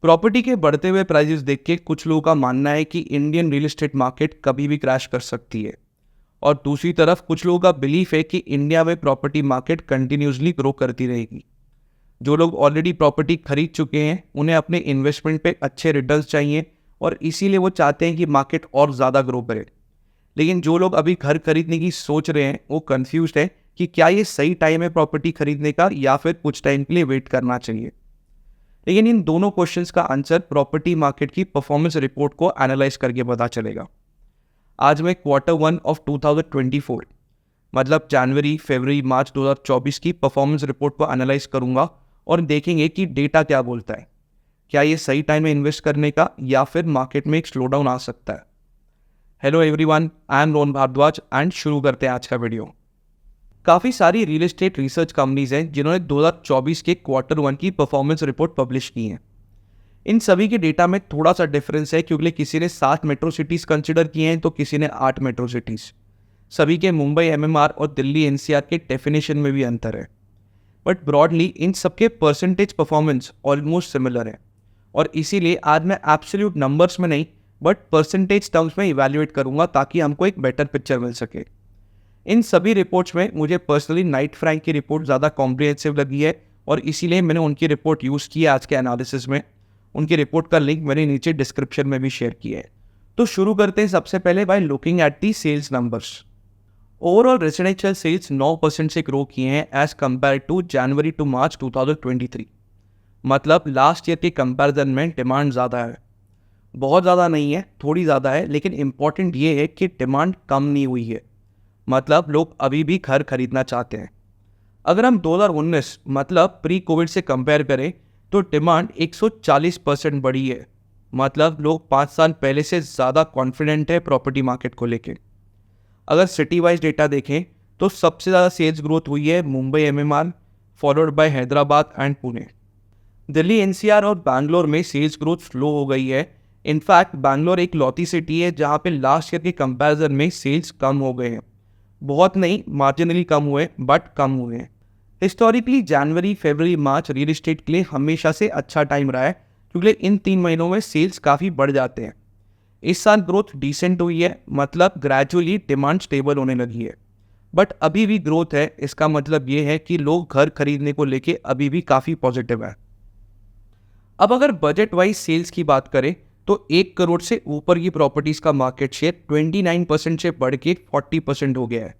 Property के बढ़ते हुए प्राइसेस देख के कुछ लोगों का मानना है कि इंडियन रियल एस्टेट मार्केट कभी भी क्रैश कर सकती है, और दूसरी तरफ कुछ लोगों का बिलीफ है कि इंडिया में प्रॉपर्टी मार्केट कंटिन्यूसली ग्रो करती रहेगी। जो लोग ऑलरेडी प्रॉपर्टी खरीद चुके हैं उन्हें अपने इन्वेस्टमेंट पे अच्छे रिटर्न्स चाहिए, और इसीलिए वो चाहते हैं कि मार्केट और ज़्यादा ग्रो करे। लेकिन जो लोग अभी घर खरीदने की सोच रहे हैं वो कंफ्यूज्ड है कि क्या ये सही टाइम है प्रॉपर्टी खरीदने का, या फिर कुछ टाइम के लिए वेट करना चाहिए। लेकिन इन दोनों क्वेश्चंस का आंसर प्रॉपर्टी मार्केट की परफॉर्मेंस रिपोर्ट को एनालाइज करके पता चलेगा। आज मैं Q1 ऑफ 2024 मतलब जनवरी, फरवरी, मार्च 2024 की परफॉर्मेंस रिपोर्ट को एनालाइज करूंगा और देखेंगे कि डेटा क्या बोलता है। क्या ये सही टाइम है इन्वेस्ट करने का, या फिर मार्केट में एक स्लो डाउन आ सकता है। Hello everyone, I am Rohan Bharadwaj and शुरू करते हैं आज का वीडियो। काफ़ी सारी रियल एस्टेट रिसर्च कंपनीज हैं जिन्होंने 2024 के Q1 की परफॉर्मेंस रिपोर्ट पब्लिश की है। इन सभी के डेटा में थोड़ा सा डिफरेंस है, क्योंकि किसी ने 7 मेट्रो सिटीज़ कंसिडर किए हैं तो किसी ने 8 मेट्रो सिटीज़। सभी के मुंबई MMR और दिल्ली NCR के डेफिनेशन में भी अंतर है, बट ब्रॉडली इन सबके परसेंटेज परफॉर्मेंस ऑलमोस्ट सिमिलर है। और इसीलिए आज मैं एब्सोल्यूट नंबर्स में नहीं बट परसेंटेज टर्म्स में इवैल्यूएट करूंगा, ताकि हमको एक बेटर पिक्चर मिल सके। इन सभी रिपोर्ट्स में मुझे पर्सनली नाइट फ्रैंक की रिपोर्ट ज़्यादा कॉम्प्रिहेंसिव लगी है, और इसीलिए मैंने उनकी रिपोर्ट यूज़ की है आज के एनालिसिस में। उनकी रिपोर्ट का लिंक मैंने नीचे डिस्क्रिप्शन में भी शेयर किया है। तो शुरू करते हैं सबसे पहले by looking at the sales numbers. Overall residential sales 9% से ग्रो किए हैं as compare to January to March 2023। मतलब लास्ट ईयर के कंपैरिजन में डिमांड ज़्यादा है। बहुत ज़्यादा नहीं है, थोड़ी ज़्यादा है, लेकिन इंपॉर्टेंट ये है कि डिमांड कम नहीं हुई है। मतलब लोग अभी भी घर खरीदना चाहते हैं। अगर हम 2019 मतलब प्री कोविड से कंपेयर करें तो डिमांड 140% बढ़ी है। मतलब लोग 5 साल पहले से ज़्यादा कॉन्फिडेंट है प्रॉपर्टी मार्केट को लेके। अगर सिटी वाइज डेटा देखें तो सबसे ज़्यादा सेल्स ग्रोथ हुई है Mumbai MMR, followed by Hyderabad and Pune. Delhi NCR और बैंगलोर में सेल्स ग्रोथ स्लो हो गई है। इनफैक्ट बैंगलोर एक लौती सिटी है जहाँ पे लास्ट ईयर के कंपैरिजन में सेल्स कम हो गए हैं। बहुत नहीं, मार्जिनली कम हुए, बट कम हुए हैं। हिस्टोरिकली जनवरी, फरवरी, मार्च रियल एस्टेट के लिए हमेशा से अच्छा टाइम रहा है, क्योंकि इन 3 महीनों में सेल्स काफ़ी बढ़ जाते हैं। इस साल ग्रोथ डिसेंट हुई है, मतलब ग्रेजुअली डिमांड स्टेबल होने लगी है, बट अभी भी ग्रोथ है। इसका मतलब ये है कि लोग घर खरीदने को लेके अभी भी काफ़ी पॉजिटिव है। अब अगर बजट वाइज सेल्स की बात करें तो 1 करोड़ से ऊपर की प्रॉपर्टीज का मार्केट शेयर 29% से बढ़ के 40% हो गया है।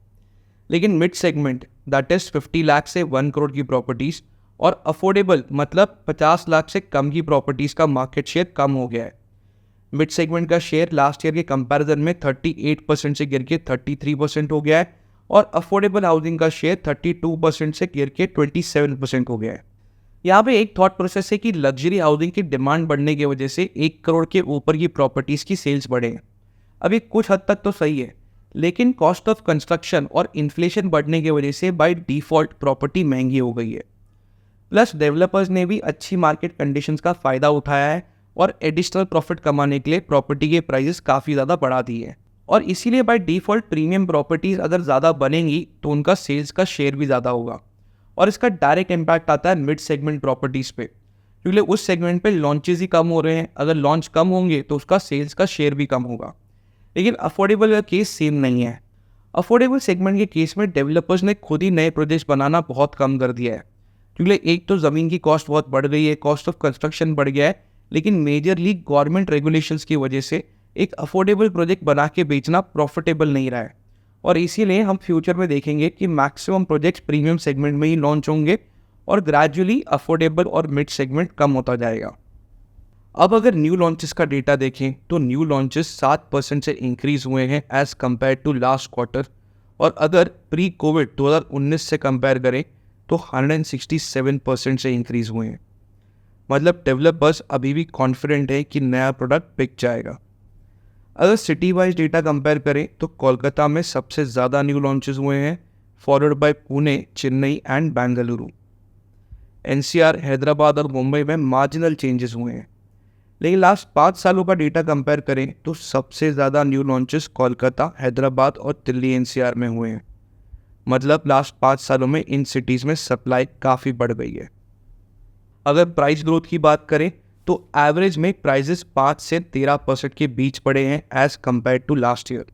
लेकिन mid segment that is 50 lakh से 1 करोड़ की प्रॉपर्टीज और अफोर्डेबल मतलब 50 लाख से कम की प्रॉपर्टीज का मार्केट शेयर कम हो गया है। मिड सेगमेंट का शेयर लास्ट ईयर के कंपैरिजन में 38% से गिर के 33% हो गया है, और अफोर्डेबल हाउसिंग का शेयर 32% से गिर के 27% हो गया है। यहाँ पे एक थॉट प्रोसेस है कि लग्जरी हाउसिंग की डिमांड बढ़ने की वजह से 1 करोड़ के ऊपर की प्रॉपर्टीज़ की सेल्स बढ़े हैं। अभी कुछ हद तक तो सही है, लेकिन कॉस्ट ऑफ कंस्ट्रक्शन और इन्फ्लेशन बढ़ने की वजह से बाय डिफ़ॉल्ट प्रॉपर्टी महंगी हो गई है। प्लस डेवलपर्स ने भी अच्छी मार्केट कंडीशंस का फ़ायदा उठाया है और एडिशनल प्रॉफिट कमाने के लिए प्रॉपर्टी के प्राइसेस काफ़ी ज़्यादा बढ़ा दिए हैं, और इसीलिए बाय डिफ़ॉल्ट प्रीमियम प्रॉपर्टीज़ अगर ज़्यादा बनेंगी तो उनका सेल्स का शेयर भी ज़्यादा होगा। और इसका डायरेक्ट इम्पैक्ट आता है मिड सेगमेंट प्रॉपर्टीज़ पे, क्योंकि उस सेगमेंट पे लॉन्चेस ही कम हो रहे हैं। अगर लॉन्च कम होंगे तो उसका सेल्स का शेयर भी कम होगा। लेकिन अफोर्डेबल का केस सेम नहीं है। अफोर्डेबल सेगमेंट के केस में डेवलपर्स ने खुद ही नए प्रोजेक्ट्स बनाना बहुत कम कर दिया है, क्योंकि एक तो ज़मीन की कॉस्ट बहुत बढ़ गई है, कॉस्ट ऑफ कंस्ट्रक्शन बढ़ गया है। लेकिन मेजरली गवर्नमेंट रेगुलेशंस की वजह से एक अफोर्डेबल प्रोजेक्ट बना के बेचना प्रॉफिटेबल नहीं रहा है, और इसीलिए हम फ्यूचर में देखेंगे कि मैक्सिमम प्रोजेक्ट्स प्रीमियम सेगमेंट में ही लॉन्च होंगे और ग्रेजुअली अफोर्डेबल और मिड सेगमेंट कम होता जाएगा। अब अगर न्यू लॉन्चेस का डेटा देखें तो न्यू लॉन्चेस 7% से इंक्रीज हुए हैं as compare to last quarter, और अगर प्री कोविड 2019 से कंपेयर करें तो 167% से इंक्रीज हुए हैं। मतलब डेवलपर्स अभी भी कॉन्फिडेंट है कि नया प्रोडक्ट बिक जाएगा। अगर सिटी वाइज डेटा कंपेयर करें तो कोलकाता में सबसे ज़्यादा न्यू लॉन्चेस हुए हैं, followed by Pune, Chennai and Bengaluru. NCR, Hyderabad और मुंबई में मार्जिनल चेंजेस हुए हैं। लेकिन लास्ट 5 सालों का डेटा कंपेयर करें तो सबसे ज़्यादा न्यू लॉन्चेस कोलकाता, हैदराबाद और दिल्ली NCR में हुए हैं। मतलब लास्ट 5 सालों में इन सिटीज़ में सप्लाई काफ़ी बढ़ गई है। अगर प्राइस ग्रोथ की बात करें तो एवरेज में प्राइजेस 5 से 13% के बीच बढ़े हैं as compare to last year.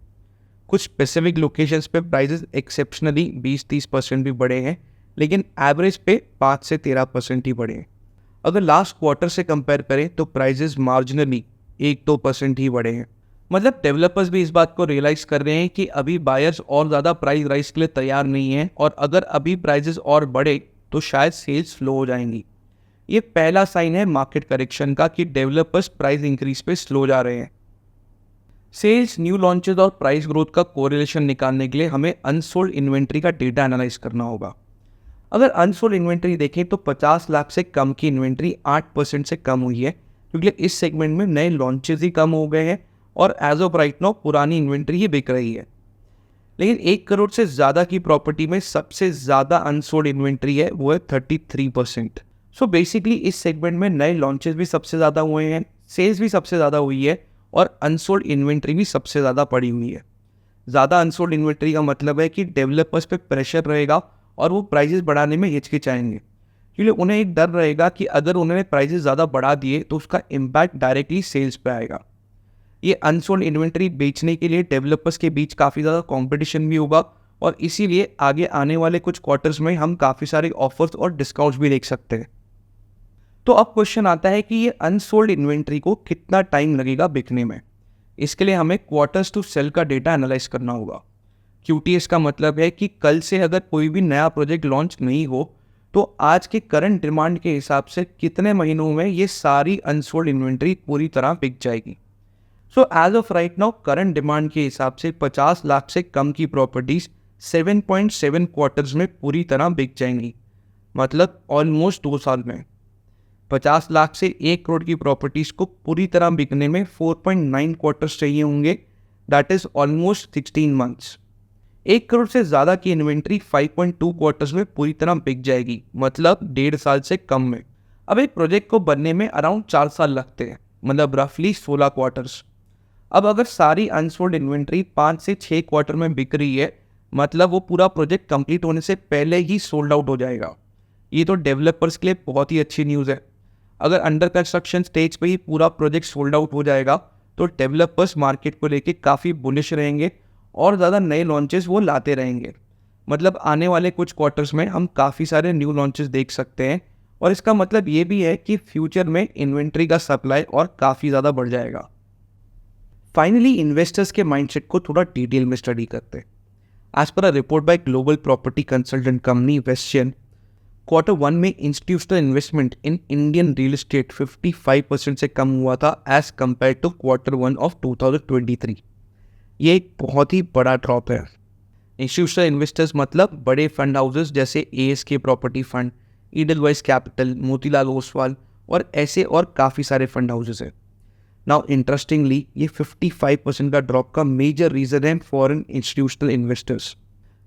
कुछ स्पेसिफिक लोकेशंस पे प्राइजेस एक्सेप्शनली 20-30% भी बढ़े हैं, लेकिन एवरेज पे 5 से 13% ही बढ़े हैं। अगर लास्ट क्वार्टर से कंपेयर करें तो प्राइजेस मार्जिनली 1-2% ही बढ़े हैं। मतलब डेवलपर्स भी इस बात को रियलाइज़ कर रहे हैं कि अभी बायर्स और ज़्यादा प्राइस राइज के लिए तैयार नहीं हैं, और अगर अभी प्राइजेस और बढ़े तो शायद सेल्स स्लो हो जाएंगी। ये पहला साइन है मार्केट करेक्शन का कि डेवलपर्स प्राइस इंक्रीज पे स्लो जा रहे हैं। सेल्स, न्यू लॉन्चेस और प्राइस ग्रोथ का कोरिलेशन निकालने के लिए हमें अनसोल्ड इन्वेंट्री का डेटा एनालाइज करना होगा। अगर अनसोल्ड इन्वेंट्री देखें तो 50 लाख से कम की इन्वेंट्री 8% से कम हुई है, क्योंकि इस सेगमेंट में नए लॉन्चेस ही कम हो गए हैं और एज ऑफ राइट नाउ पुरानी इन्वेंट्री ही बिक रही है। लेकिन 1 करोड़ से ज़्यादा की प्रॉपर्टी में सबसे ज़्यादा अनसोल्ड इन्वेंट्री है, वो है 33%। सो बेसिकली इस सेगमेंट में नए लॉन्चेस भी सबसे ज़्यादा हुए हैं, सेल्स भी सबसे ज़्यादा हुई है और अनसोल्ड इन्वेंट्री भी सबसे ज़्यादा पड़ी हुई है। ज़्यादा अनसोल्ड इन्वेंट्री का मतलब है कि डेवलपर्स पे प्रेशर रहेगा और वो प्राइजेस बढ़ाने में हिचकिचाएंगे, क्योंकि उन्हें एक डर रहेगा कि अगर उन्होंने प्राइजेस ज़्यादा बढ़ा दिए तो उसका इम्पैक्ट डायरेक्टली सेल्स पे आएगा। ये अनसोल्ड इन्वेंट्री बेचने के लिए डेवलपर्स के बीच काफ़ी ज़्यादा कंपटीशन भी होगा, और इसीलिए आगे आने वाले कुछ क्वार्टर्स में हम काफ़ी सारे ऑफर्स और डिस्काउंट्स भी देख सकते हैं। तो अब क्वेश्चन आता है कि ये अनसोल्ड इन्वेंट्री को कितना टाइम लगेगा बिकने में। इसके लिए हमें क्वार्टर्स टू सेल का डेटा एनालाइज करना होगा। QTS का मतलब है कि कल से अगर कोई भी नया प्रोजेक्ट लॉन्च नहीं हो तो आज के करंट डिमांड के हिसाब से कितने महीनों में ये सारी अनसोल्ड इन्वेंट्री पूरी तरह बिक जाएगी। So as of right now current demand के हिसाब से 50 लाख से कम की प्रॉपर्टीज 7.7 क्वार्टर्स में पूरी तरह बिक जाएंगी, मतलब ऑलमोस्ट 2 साल में। 50 लाख से 1 करोड़ की प्रॉपर्टीज को पूरी तरह बिकने में 4.9 क्वार्टर्स चाहिए होंगे, that is almost 16 months. 1 crore से ज़्यादा की इन्वेंट्री 5.2 क्वार्टर्स में पूरी तरह बिक जाएगी, मतलब 1.5 साल से कम में। अब एक प्रोजेक्ट को बनने में अराउंड 4 साल लगते हैं, मतलब रफली 16 क्वार्टर्स। अब अगर सारी अनसोल्ड इन्वेंट्री 5 से 6 क्वार्टर में बिक रही है, मतलब वो पूरा प्रोजेक्ट कंप्लीट होने से पहले ही सोल्ड आउट हो जाएगा। ये तो डेवलपर्स के लिए बहुत ही अच्छी न्यूज़ है। अगर अंडर कंस्ट्रक्शन स्टेज पे ही पूरा प्रोजेक्ट सोल्ड आउट हो जाएगा तो डेवलपर्स मार्केट को लेके काफ़ी बुलिश रहेंगे और ज़्यादा नए लॉन्चेस वो लाते रहेंगे। मतलब आने वाले कुछ क्वार्टर्स में हम काफ़ी सारे न्यू लॉन्चेस देख सकते हैं, और इसका मतलब ये भी है कि फ्यूचर में इन्वेंट्री का सप्लाई और काफ़ी ज़्यादा बढ़ जाएगा। फाइनली इन्वेस्टर्स के माइंडसेट को थोड़ा डिटेल में स्टडी करते हैं। As per a report by global property consultant company Vestian, Q1 में institutional investment in Indian real estate 55% से कम हुआ था as compare to Q1 of 2023। ये एक बहुत ही बड़ा ड्रॉप है। इंस्टीट्यूशनल इन्वेस्टर्स मतलब बड़े फंड हाउसेस जैसे ASK property fund, Edelweiss capital, Motilal Oswal और ऐसे और काफ़ी सारे फंड हाउसेस हैं। नाउ इंटरेस्टिंगली ये 55% का ड्रॉप का मेजर रीज़न है foreign institutional investors.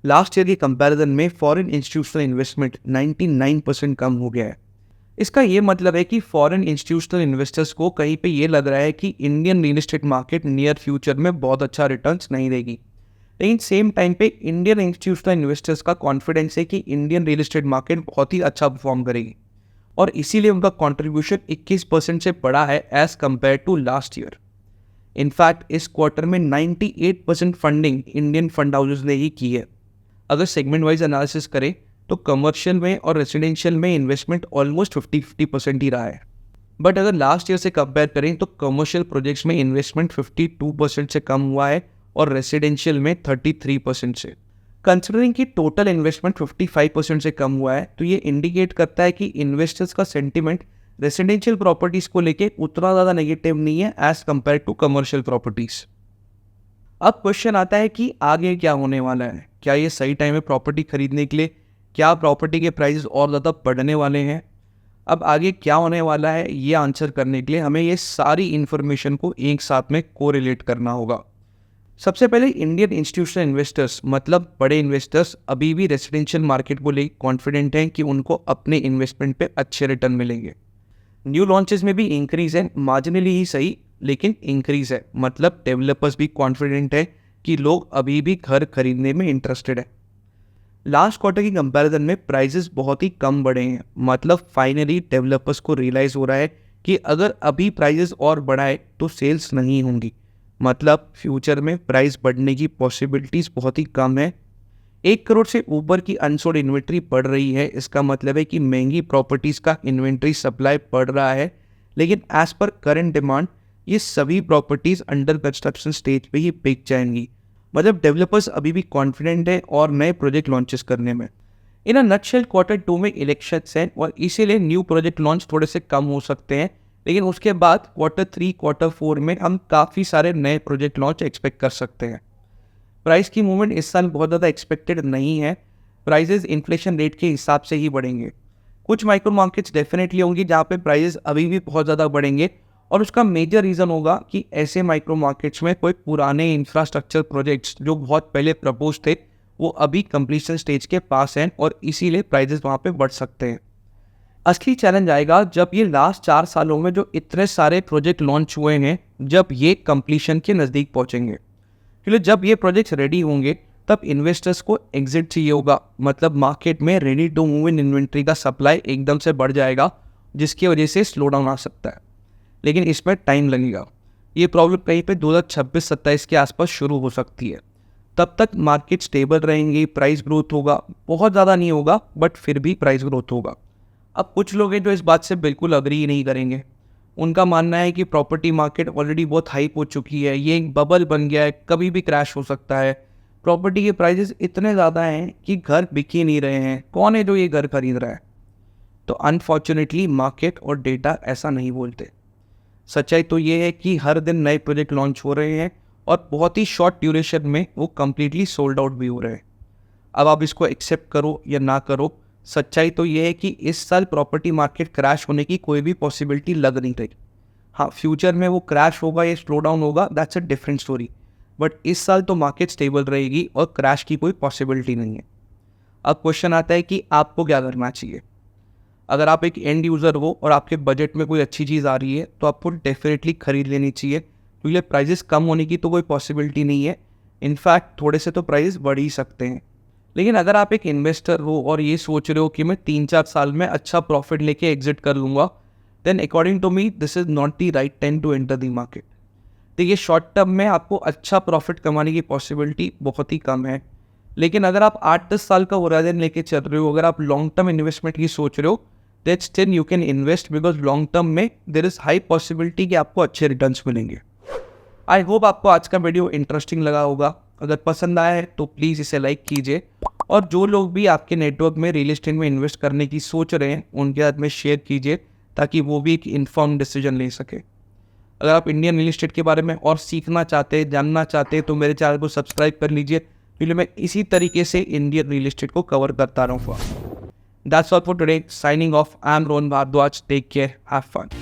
Last year के कंपैरिजन में फॉरेन इंस्टीट्यूशनल इन्वेस्टमेंट 99% कम हो गया है। इसका ये मतलब है कि फॉरेन इंस्टीट्यूशनल इन्वेस्टर्स को कहीं पे ये लग रहा है कि Indian real estate market near future में बहुत अच्छा रिटर्न्स नहीं देगी, लेकिन सेम टाइम पे इंडियन इंस्टीट्यूशनल इन्वेस्टर्स का कॉन्फिडेंस है कि इंडियन रियल एस्टेट मार्केट बहुत ही अच्छा परफॉर्म करेगी, और इसीलिए उनका कॉन्ट्रीब्यूशन 21% से बढ़ा है as compare to last year. In fact इस क्वार्टर में 98% फंडिंग इंडियन फंड हाउसेज ने ही की है। अगर सेगमेंट वाइज एनालिसिस करें तो कमर्शियल में और रेजिडेंशियल में इन्वेस्टमेंट ऑलमोस्ट 50-50% ही रहा है। बट अगर लास्ट ईयर से कंपेयर करें तो कमर्शियल प्रोजेक्ट्स में इन्वेस्टमेंट 52% से कम हुआ है और रेजिडेंशियल में 33% से। कंसिडरिंग कि टोटल इन्वेस्टमेंट 55% से कम हुआ है, तो ये इंडिकेट करता है कि इन्वेस्टर्स का सेंटिमेंट रेजिडेंशियल प्रॉपर्टीज़ को लेके उतना ज़्यादा नेगेटिव नहीं है as compare to commercial properties. अब क्वेश्चन आता है कि आगे क्या होने वाला है। क्या ये सही टाइम है प्रॉपर्टी खरीदने के लिए? क्या प्रॉपर्टी के प्राइसेस और ज़्यादा बढ़ने वाले हैं? अब आगे क्या होने वाला है ये आंसर करने के लिए हमें ये सारी इन्फॉर्मेशन को एक साथ में कोरिलेट करना होगा। सबसे पहले इंडियन इंस्टीट्यूशनल इन्वेस्टर्स मतलब बड़े इन्वेस्टर्स अभी भी रेजिडेंशियल मार्केट को लेकर कॉन्फिडेंट हैं कि उनको अपने इन्वेस्टमेंट पे अच्छे रिटर्न मिलेंगे। न्यू लॉन्चेस में भी इंक्रीज है, मार्जिनली ही सही लेकिन इंक्रीज है। मतलब डेवलपर्स भी कॉन्फिडेंट है कि लोग अभी भी घर खरीदने में इंटरेस्टेड है। लास्ट क्वार्टर की कंपैरिजन में प्राइसेस बहुत ही कम बढ़े हैं। मतलब फाइनली डेवलपर्स को रियलाइज़ हो रहा है कि अगर अभी प्राइजेस और बढ़ाए तो सेल्स नहीं होंगी, मतलब फ्यूचर में प्राइस बढ़ने की पॉसिबिलिटीज़ बहुत ही कम है। 1 करोड़ से ऊपर की अनसोल्ड इन्वेंट्री बढ़ रही है, इसका मतलब है कि महंगी प्रॉपर्टीज़ का इन्वेंट्री सप्लाई बढ़ रहा है, लेकिन एज पर करंट डिमांड ये सभी प्रॉपर्टीज़ अंडर कंस्ट्रक्शन स्टेज पे ही बिक जाएंगी। मतलब डेवलपर्स अभी भी कॉन्फिडेंट है और नए प्रोजेक्ट लॉन्चेस करने में। इन अ नटशेल Q2 में इलेक्शंस हैं और इसीलिए न्यू प्रोजेक्ट लॉन्च थोड़े से कम हो सकते हैं, लेकिन उसके बाद Q3 Q4 में हम काफ़ी सारे नए प्रोजेक्ट लॉन्च एक्सपेक्ट कर सकते हैं। प्राइस की मूवमेंट इस साल बहुत ज़्यादा एक्सपेक्टेड नहीं है, प्राइजेस इन्फ्लेशन रेट के हिसाब से ही बढ़ेंगे। कुछ माइक्रो मार्केट्स डेफिनेटली होंगी जहाँ पे प्राइजेस अभी भी बहुत ज़्यादा बढ़ेंगे, और उसका मेजर रीज़न होगा कि ऐसे माइक्रो मार्केट्स में कोई पुराने इंफ्रास्ट्रक्चर प्रोजेक्ट्स जो बहुत पहले प्रपोज थे वो अभी कंप्लीशन स्टेज के पास हैं और इसीलिए प्राइजेस वहाँ पे बढ़ सकते हैं। असली चैलेंज आएगा जब ये लास्ट 4 सालों में जो इतने सारे प्रोजेक्ट लॉन्च हुए हैं, जब ये कंप्लीशन के नज़दीक पहुँचेंगे। क्योंकि जब ये प्रोजेक्ट्स रेडी होंगे तब इन्वेस्टर्स को एग्जिट चाहिए होगा, मतलब मार्केट में ready to move in inventory का सप्लाई एकदम से बढ़ जाएगा, जिसकी वजह से स्लो डाउन आ सकता है, लेकिन इसमें टाइम लगेगा। ये प्रॉब्लम कहीं पे 2026-27 के आसपास शुरू हो सकती है। तब तक मार्केट स्टेबल रहेंगी, प्राइस ग्रोथ होगा, बहुत ज़्यादा नहीं होगा बट फिर भी प्राइस ग्रोथ होगा। अब कुछ लोग हैं जो इस बात से बिल्कुल अग्री ही नहीं करेंगे। उनका मानना है कि प्रॉपर्टी मार्केट ऑलरेडी बहुत हाइप हो चुकी है, ये एक बबल बन गया है, कभी भी क्रैश हो सकता है। प्रॉपर्टी के प्राइसेस इतने ज़्यादा हैं कि घर बिक ही नहीं रहे हैं, कौन है जो ये घर खरीद रहा है? तो अनफॉर्चुनेटली मार्केट और डेटा ऐसा नहीं बोलते। सच्चाई तो ये है कि हर दिन नए प्रोजेक्ट लॉन्च हो रहे हैं और बहुत ही शॉर्ट ड्यूरेशन में वो कम्प्लीटली सोल्ड आउट भी हो रहे हैं। अब आप इसको एक्सेप्ट करो या ना करो, सच्चाई तो ये है कि इस साल प्रॉपर्टी मार्केट क्रैश होने की कोई भी पॉसिबिलिटी लग नहीं रही। हाँ, फ्यूचर में वो क्रैश होगा या स्लो डाउन होगा, that's a different story, but इस साल तो मार्केट स्टेबल रहेगी और क्रैश की कोई पॉसिबिलिटी नहीं है। अब क्वेश्चन आता है कि आपको क्या करना चाहिए। अगर आप एक एंड यूज़र हो और आपके बजट में कोई अच्छी चीज़ आ रही है तो आपको डेफिनेटली खरीद लेनी चाहिए, क्योंकि प्राइजेस कम होने की तो कोई पॉसिबिलिटी नहीं है। इनफैक्ट थोड़े से तो प्राइस बढ़ ही सकते हैं। लेकिन अगर आप एक इन्वेस्टर हो और ये सोच रहे हो कि मैं 3-4 साल में अच्छा प्रॉफिट लेके एग्जिट कर लूँगा, then according to me this is not the right time to enter the market. देखिए, शॉर्ट टर्म में आपको अच्छा प्रॉफिट कमाने की पॉसिबिलिटी बहुत ही कम है, लेकिन अगर आप 8-10 साल का होराइजन लेके चल रहे हो, अगर आप लॉन्ग टर्म इन्वेस्टमेंट की सोच रहे हो, that still you can invest, because long term में देर इज़ हाई पॉसिबिलिटी कि आपको अच्छे रिटर्न्स मिलेंगे। आई होप आपको आज का वीडियो इंटरेस्टिंग लगा होगा। अगर पसंद आया है तो प्लीज़ इसे लाइक कीजिए, और जो लोग भी आपके नेटवर्क में रियल एस्टेट में इन्वेस्ट करने की सोच रहे हैं उनके साथ में शेयर कीजिए, ताकि वो भी एक इन्फॉर्म्ड डिसीजन ले सके। अगर आप इंडियन रियल एस्टेट के बारे में और सीखना चाहते हैं, जानना चाहते हैं, तो मेरे चैनल को सब्सक्राइब कर लीजिए, क्योंकि मैं इसी तरीके से इंडियन रियल एस्टेट को कवर करता रहूँगा। That's all for today. Signing off. I'm Rohan Bhardwaj. Take care. Have fun.